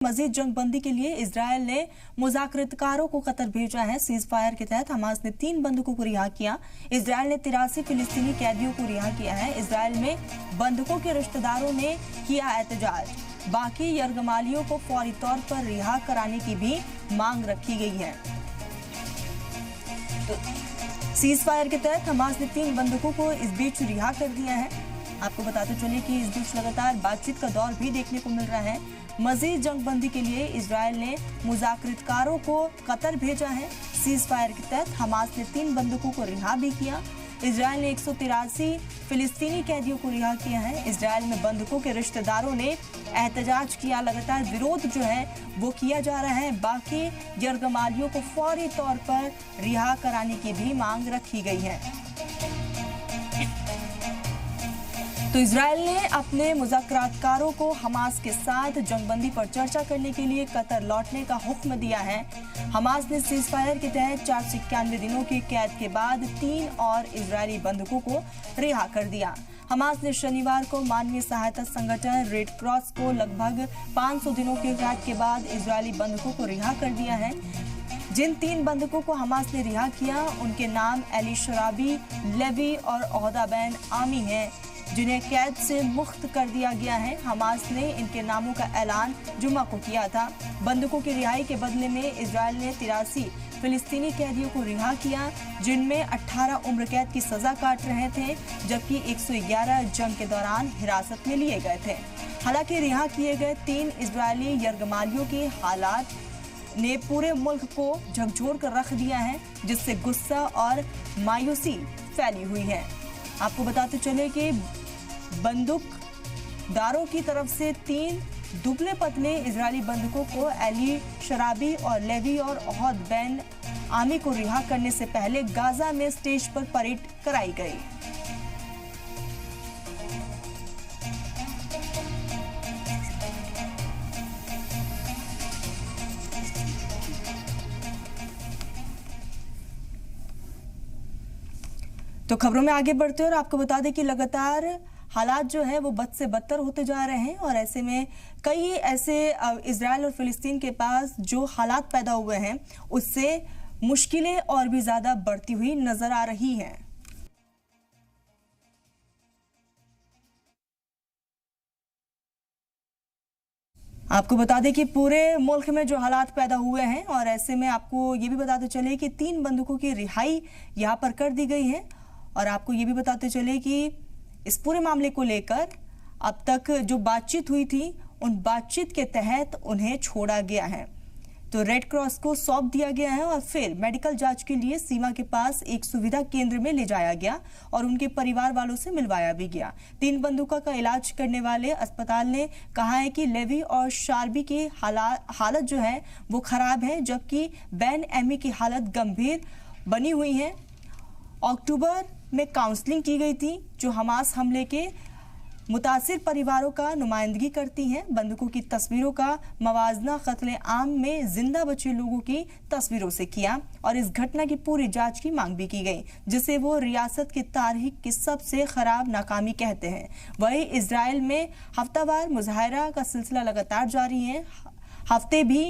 मजीद जंगबंदी के लिए इजरायल ने मुज़ाकरातकारों को कतर भेजा है। सीज फायर के तहत हमास ने 3 बंधकों को रिहा किया। इजरायल ने 83 फिलिस्तीनी कैदियों को रिहा किया है। इजरायल में बंधकों के रिश्तेदारों ने किया एहतजाज। बाकी यरगमालियों को फौरी तौर पर रिहा कराने की भी मांग रखी गई है। तो सीज फायर के तहत हमास ने 3 बंधकों को इस बीच रिहा कर दिया है। आपको बताते चले कि इस बीच लगातार बातचीत का दौर भी देखने को मिल रहा है। मजीद जंगबंदी के लिए इजरायल ने मुज़ाकरातकारों को कतर भेजा है। सीज फायर के तहत हमास ने 3 बंधकों को रिहा भी किया। इजरायल ने 183 फिलिस्तीनी कैदियों को रिहा किया है। इजरायल में बंधकों के रिश्तेदारों ने एहतजाज किया। लगातार विरोध जो है वो किया जा रहा है। बाकी यरगमालियों को फौरी तौर पर रिहा कराने की भी मांग रखी गई है। तो इजरायल ने अपने मुज़ाकरातकारों को हमास के साथ जंगबंदी पर चर्चा करने के लिए कतर लौटने का हुक्म दिया है। हमास ने सीज फायर के तहत 491 दिनों की कैद के बाद 3 और इजरायली बंधकों को रिहा कर दिया। हमास ने शनिवार को मानवीय सहायता संगठन रेड क्रॉस को लगभग 500 दिनों की कैद के बाद इजरायली बंधकों को रिहा कर दिया है। जिन 3 बंधकों को हमास ने रिहा किया उनके नाम एली शराबी, लेवी और ओहदा बैन आमी हैं, जिन्हें कैद से मुक्त कर दिया गया है। हमास ने इनके नामों का ऐलान जुम्मा को किया था। बंधकों की रिहाई के बदले में इजरायल ने 83 फिलिस्तीनी कैदियों को रिहा किया, जिनमें 18 उम्र कैद की सजा काट रहे थे, जबकि 111 जंग के दौरान हिरासत में लिए गए थे। हालांकि रिहा किए गए 3 इजरायली यरगमालियों के हालात ने पूरे मुल्क को झकझोर कर रख दिया है, जिससे गुस्सा और मायूसी फैली हुई है। आपको बताते चले कि बंदूकदारों की तरफ से 3 दुबले पतले इजरायली बंधकों को एली शराबी और लेवी और ओहद बैन आमी को रिहा करने से पहले गाजा में स्टेज पर परेड कराई गई। तो खबरों में आगे बढ़ते हैं और आपको बता दें कि लगातार हालात जो है वो बद से बदतर होते जा रहे हैं और ऐसे में कई ऐसे इजरायल और फिलिस्तीन के पास जो हालात पैदा हुए हैं उससे मुश्किलें और भी ज्यादा बढ़ती हुई नजर आ रही हैं। आपको बता दें कि पूरे मुल्क में जो हालात पैदा हुए हैं और ऐसे में आपको ये भी बताते चले कि 3 बंधकों की रिहाई यहाँ पर कर दी गई है। और आपको ये भी बताते चले कि इस पूरे मामले को लेकर अब तक जो बातचीत हुई थी उन बातचीत के तहत उन्हें छोड़ा गया है। तो रेड क्रॉस को सौंप दिया गया है और फिर मेडिकल जांच के लिए सीमा के पास एक सुविधा केंद्र में ले जाया गया और उनके परिवार वालों से मिलवाया भी गया। 3 बंधकों का इलाज करने वाले अस्पताल ने कहा है कि लेवी और शारबी की हालत जो है वो खराब है, जबकि बैन एमी की हालत गंभीर बनी हुई है। अक्टूबर में काउंसलिंग की गई थी जो हमास हमले के मुतासिर परिवारों का नुमाइंदगी करती हैं। बंधकों की तस्वीरों का मवाजना कत्ले आम में जिंदा बचे लोगों की तस्वीरों से किया और इस घटना की पूरी जांच की मांग भी की गई, जिसे वो रियासत की तारीख की सबसे खराब नाकामी कहते हैं। वही इजराइल में हफ्तावार मुजाहरा का सिलसिला लगातार जारी है। हफ्ते भी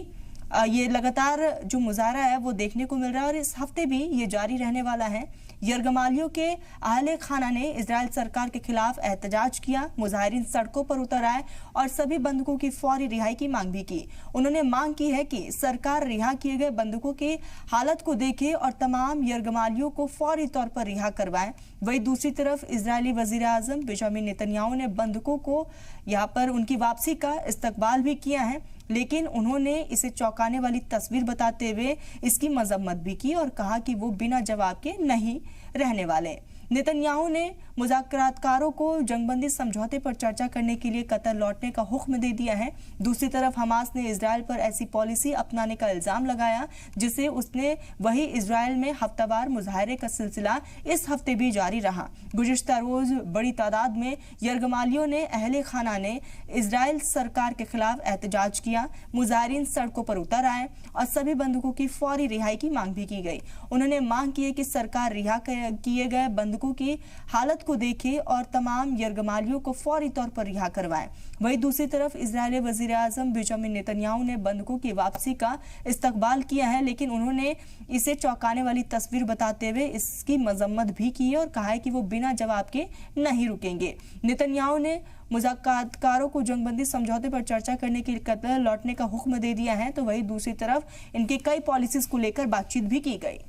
ये लगातार जो मुजाहरा है वो देखने को मिल रहा है और इस हफ्ते भी ये जारी रहने वाला है। यरगमालियों के अहले खाना ने इजरायल सरकार के खिलाफ एहतजाज किया। मुजाहिरीन सड़कों पर उतर आए और सभी बंधकों की फौरी रिहाई की मांग भी की। उन्होंने मांग की है कि सरकार रिहा किए गए बंधकों की हालत को देखे और तमाम यरगमालियों को फौरी तौर पर रिहा करवाएं। वही दूसरी तरफ इजरायली वजीर आजम बेंजामिन नेतन्याहू ने बंधकों को यहाँ पर उनकी वापसी का इस्तकबाल भी किया है, लेकिन उन्होंने इसे चौंकाने वाली तस्वीर बताते हुए इसकी मजम्मत भी की और कहा कि वो बिना जवाब के नहीं रहने वाले। नेतन्याहू ने मुज़ाकरातकारों को जंगबंदी समझौते पर चर्चा करने के लिए कतर लौटने का हुक्म दे दिया है। दूसरी तरफ हमास ने इजरायल पर ऐसी पॉलिसी अपनाने का इल्जाम लगाया जिसे उसने वही इजरायल में हफ्तावार मुजाहरे का सिलसिला इस हफ्ते भी जारी रहा। गुज़िश्ता रोज बड़ी तादाद में यरगमालियों ने अहले खाना ने इजरायल सरकार के खिलाफ एहतजाज किया। मुजाहिरीन सड़कों पर उतर आए और सभी बंधकों की फौरी रिहाई की मांग भी की गई। उन्होंने मांग की है कि सरकार रिहा किए गए बंधकों बंधकों की हालत को देखे और तमाम यरगमालियों को फौरी तौर पर रिहा करवाए। वहीं दूसरी तरफ इजरायली वजीर आजम बेंजामिन नेतन्याहू ने बंधकों की वापसी का इस्तकबाल किया है, लेकिन उन्होंने इसे चौंकाने वाली तस्वीर बताते हुए इसकी मजम्मत भी की है और कहा है कि वो बिना जवाब के नहीं रुकेंगे। नेतन्याहू ने मुज़ाकरातकारों को जंगबंदी समझौते पर चर्चा करने के लिए कतर लौटने का हुक्म दे दिया है, तो वहीं दूसरी तरफ इनकी कई पॉलिसीज को लेकर बातचीत भी की गई।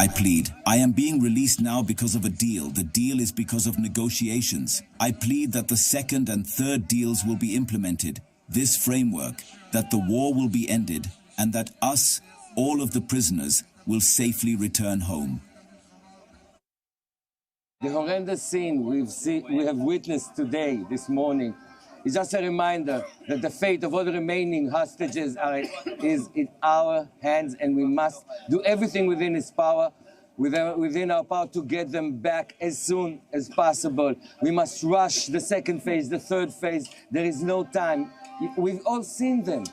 I plead, I am being released now because of a deal. The deal is because of negotiations. I plead that the second and third deals will be implemented. This framework, that the war will be ended, and that us, all of the prisoners, will safely return home. The horrendous scene we have witnessed today, this morning, is just a reminder that the fate of all the remaining hostages is in our hands, and we must do everything within our power to get them back as soon as possible. We must rush the second phase, the third phase. There is no time. We've all seen them.